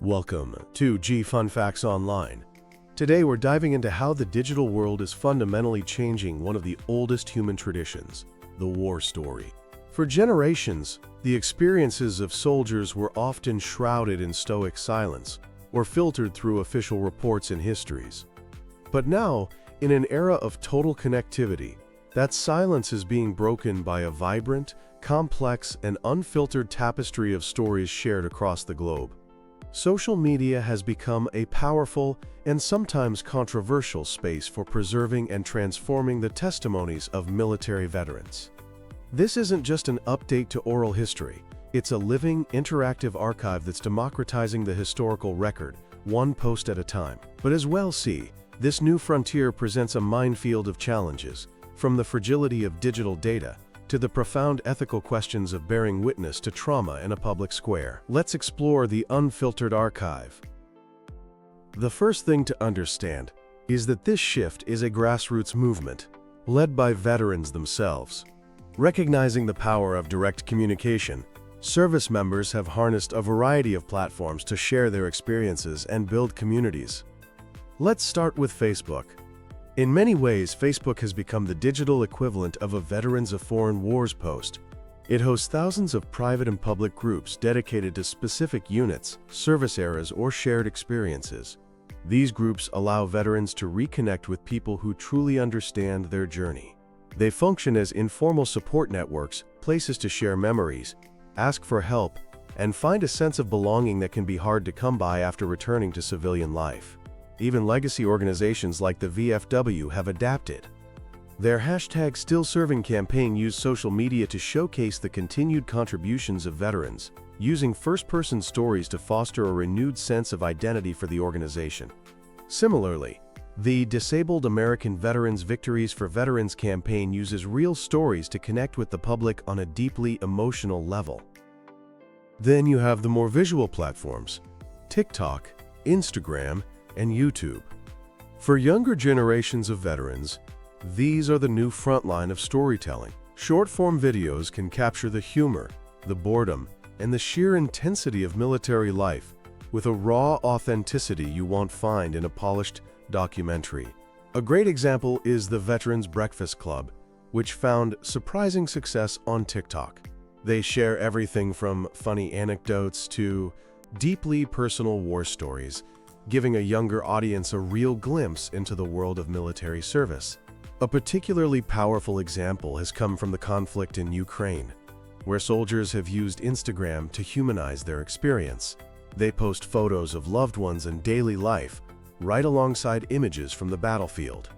Welcome to G Fun Facts Online. Today we're diving into how the digital world is fundamentally changing one of the oldest human traditions, the war story. For generations, the experiences of soldiers were often shrouded in stoic silence or filtered through official reports and histories. But now, in an era of total connectivity, that silence is being broken by a vibrant, complex, and unfiltered tapestry of stories shared across the globe. Social media has become a powerful and sometimes controversial space for preserving and transforming the testimonies of military veterans. This isn't just an update to oral history, it's a living, interactive archive that's democratizing the historical record, one post at a time. But as well see, this new frontier presents a minefield of challenges, from the fragility of digital data to the profound ethical questions of bearing witness to trauma in a public square. Let's explore the unfiltered archive. The first thing to understand is that this shift is a grassroots movement, led by veterans themselves. Recognizing the power of direct communication, service members have harnessed a variety of platforms to share their experiences and build communities. Let's start with Facebook. In many ways, Facebook has become the digital equivalent of a Veterans of Foreign Wars post. It hosts thousands of private and public groups dedicated to specific units, service eras, or shared experiences. These groups allow veterans to reconnect with people who truly understand their journey. They function as informal support networks, places to share memories, ask for help, and find a sense of belonging that can be hard to come by after returning to civilian life. Even legacy organizations like the VFW have adapted. Their #StillServing campaign used social media to showcase the continued contributions of veterans, using first-person stories to foster a renewed sense of identity for the organization. Similarly, the Disabled American Veterans Victories for Veterans campaign uses real stories to connect with the public on a deeply emotional level. Then you have the more visual platforms, TikTok, Instagram, and YouTube. For younger generations of veterans, these are the new frontline of storytelling. Short-form videos can capture the humor, the boredom, and the sheer intensity of military life with a raw authenticity you won't find in a polished documentary. A great example is the Veterans Breakfast Club, which found surprising success on TikTok. They share everything from funny anecdotes to deeply personal war stories, giving a younger audience a real glimpse into the world of military service. A particularly powerful example has come from the conflict in Ukraine, where soldiers have used Instagram to humanize their experience. They post photos of loved ones and daily life, right alongside images from the battlefield.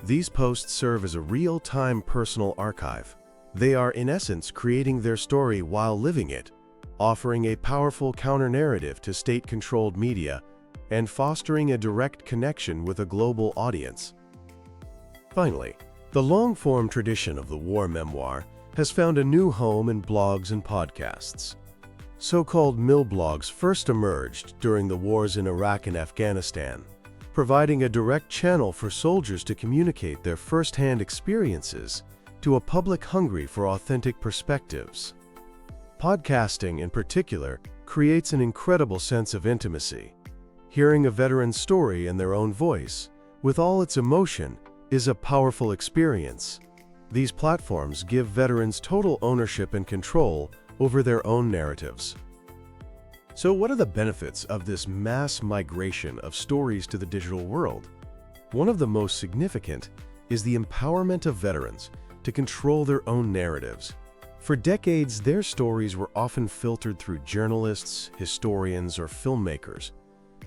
These posts serve as a real-time personal archive. They are, in essence, creating their story while living it, offering a powerful counter-narrative to state-controlled media and fostering a direct connection with a global audience. Finally, the long-form tradition of the war memoir has found a new home in blogs and podcasts. So-called milblogs first emerged during the wars in Iraq and Afghanistan, providing a direct channel for soldiers to communicate their first-hand experiences to a public hungry for authentic perspectives. Podcasting, in particular, creates an incredible sense of intimacy. Hearing a veteran's story in their own voice, with all its emotion, is a powerful experience. These platforms give veterans total ownership and control over their own narratives. So what are the benefits of this mass migration of stories to the digital world? One of the most significant is the empowerment of veterans to control their own narratives. For decades, their stories were often filtered through journalists, historians, or filmmakers.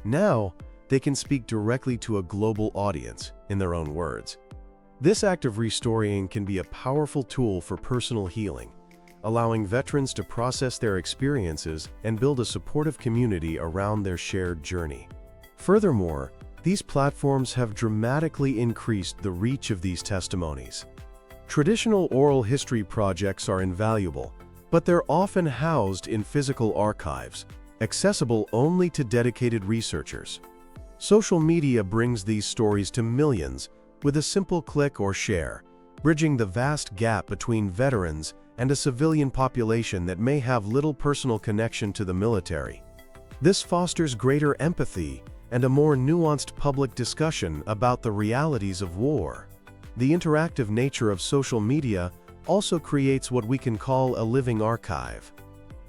Now, they can speak directly to a global audience in their own words. This act of restorying can be a powerful tool for personal healing, allowing veterans to process their experiences and build a supportive community around their shared journey. Furthermore, these platforms have dramatically increased the reach of these testimonies. Traditional oral history projects are invaluable, but they're often housed in physical archives, accessible only to dedicated researchers. Social media brings these stories to millions with a simple click or share, bridging the vast gap between veterans and a civilian population that may have little personal connection to the military. This fosters greater empathy and a more nuanced public discussion about the realities of war. The interactive nature of social media also creates what we can call a living archive.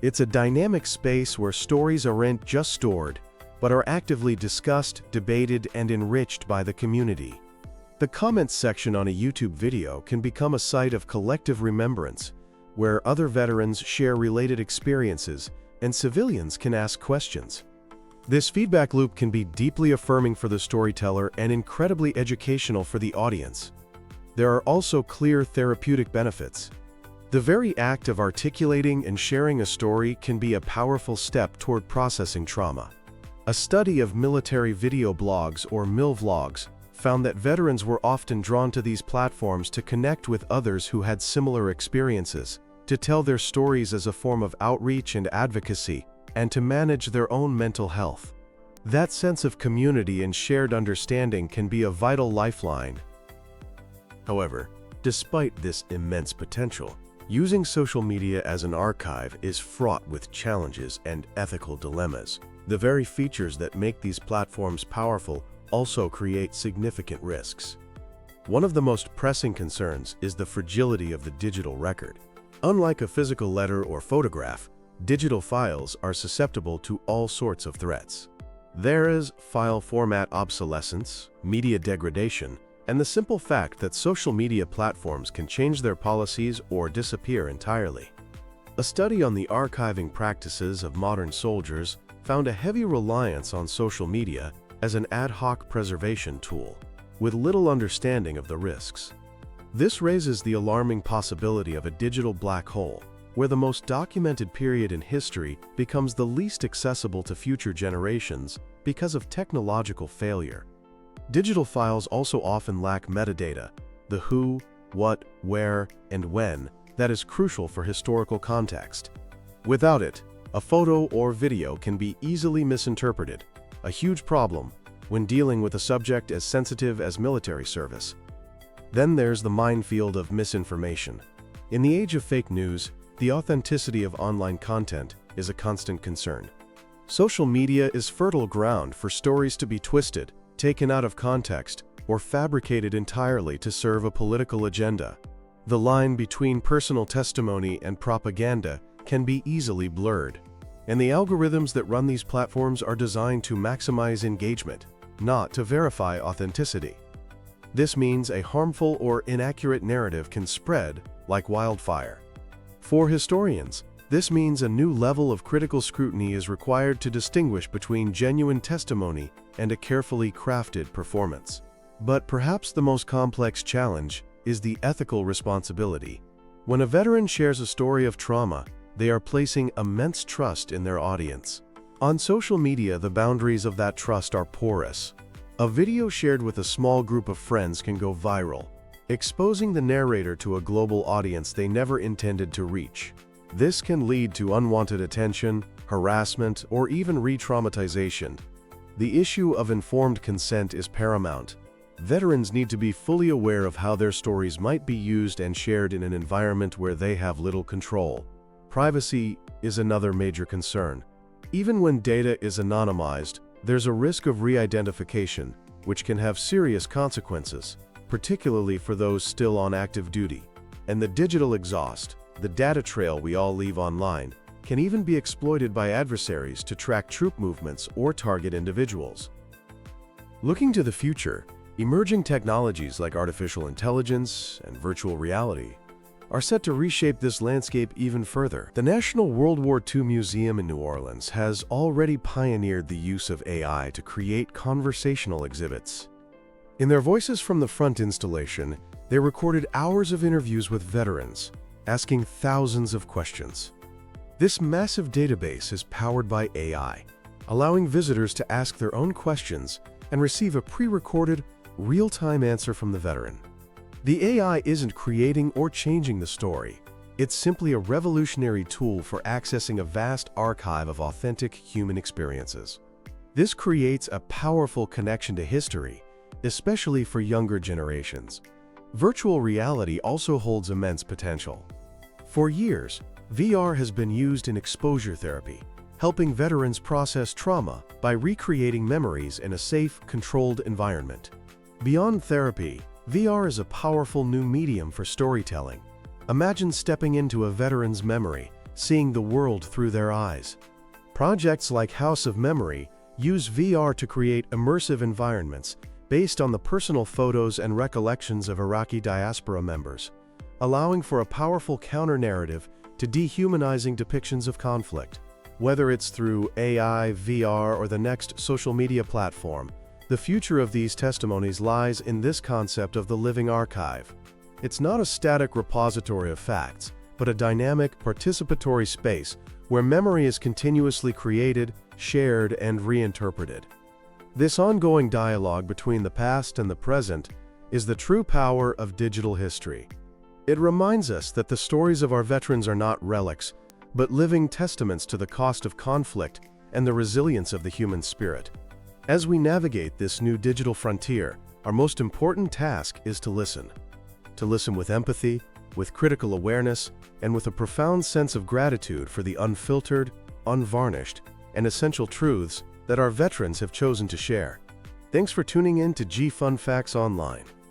It's a dynamic space where stories aren't just stored, but are actively discussed, debated, and enriched by the community. The comments section on a YouTube video can become a site of collective remembrance, where other veterans share related experiences and civilians can ask questions. This feedback loop can be deeply affirming for the storyteller and incredibly educational for the audience. There are also clear therapeutic benefits. The very act of articulating and sharing a story can be a powerful step toward processing trauma. A study of military video blogs or MILVlogs found that veterans were often drawn to these platforms to connect with others who had similar experiences, to tell their stories as a form of outreach and advocacy, and to manage their own mental health. That sense of community and shared understanding can be a vital lifeline. However, despite this immense potential, using social media as an archive is fraught with challenges and ethical dilemmas. The very features that make these platforms powerful also create significant risks. One of the most pressing concerns is the fragility of the digital record. Unlike a physical letter or photograph, digital files are susceptible to all sorts of threats. There is file format obsolescence, media degradation, and the simple fact that social media platforms can change their policies or disappear entirely. A study on the archiving practices of modern soldiers found a heavy reliance on social media as an ad hoc preservation tool, with little understanding of the risks. This raises the alarming possibility of a digital black hole, where the most documented period in history becomes the least accessible to future generations because of technological failure. Digital files also often lack metadata, the who, what, where, and when, that is crucial for historical context. Without it, a photo or video can be easily misinterpreted, a huge problem when dealing with a subject as sensitive as military service. Then there's the minefield of misinformation. In the age of fake news, the authenticity of online content is a constant concern. Social media is fertile ground for stories to be twisted, taken out of context, or fabricated entirely to serve a political agenda. The line between personal testimony and propaganda can be easily blurred, and the algorithms that run these platforms are designed to maximize engagement, not to verify authenticity. This means a harmful or inaccurate narrative can spread like wildfire. For historians, this means a new level of critical scrutiny is required to distinguish between genuine testimony and a carefully crafted performance. But perhaps the most complex challenge is the ethical responsibility. When a veteran shares a story of trauma, they are placing immense trust in their audience. On social media, the boundaries of that trust are porous. A video shared with a small group of friends can go viral, exposing the narrator to a global audience they never intended to reach. This can lead to unwanted attention, harassment, or even re-traumatization. The issue of informed consent is paramount. Veterans need to be fully aware of how their stories might be used and shared in an environment where they have little control. Privacy is another major concern. Even when data is anonymized, there's a risk of re-identification, which can have serious consequences, particularly for those still on active duty. And the digital exhaust, the data trail we all leave online, can even be exploited by adversaries to track troop movements or target individuals. Looking to the future, emerging technologies like artificial intelligence and virtual reality are set to reshape this landscape even further. The National World War II Museum in New Orleans has already pioneered the use of AI to create conversational exhibits. In their Voices from the Front installation, they recorded hours of interviews with veterans, asking thousands of questions. This massive database is powered by AI, allowing visitors to ask their own questions and receive a pre-recorded, real-time answer from the veteran. The AI isn't creating or changing the story. It's simply a revolutionary tool for accessing a vast archive of authentic human experiences. This creates a powerful connection to history, especially for younger generations. Virtual reality also holds immense potential. For years, VR has been used in exposure therapy, helping veterans process trauma by recreating memories in a safe, controlled environment. Beyond therapy, VR is a powerful new medium for storytelling. Imagine stepping into a veteran's memory, seeing the world through their eyes. Projects like House of Memory use VR to create immersive environments based on the personal photos and recollections of Iraqi diaspora members, allowing for a powerful counter-narrative to dehumanizing depictions of conflict. Whether it's through AI, VR, or the next social media platform, the future of these testimonies lies in this concept of the living archive. It's not a static repository of facts, but a dynamic, participatory space where memory is continuously created, shared, and reinterpreted. This ongoing dialogue between the past and the present is the true power of digital history. It reminds us that the stories of our veterans are not relics, but living testaments to the cost of conflict and the resilience of the human spirit. As we navigate this new digital frontier, our most important task is to listen. To listen with empathy, with critical awareness, and with a profound sense of gratitude for the unfiltered, unvarnished, and essential truths that our veterans have chosen to share. Thanks for tuning in to Fun Facts Online.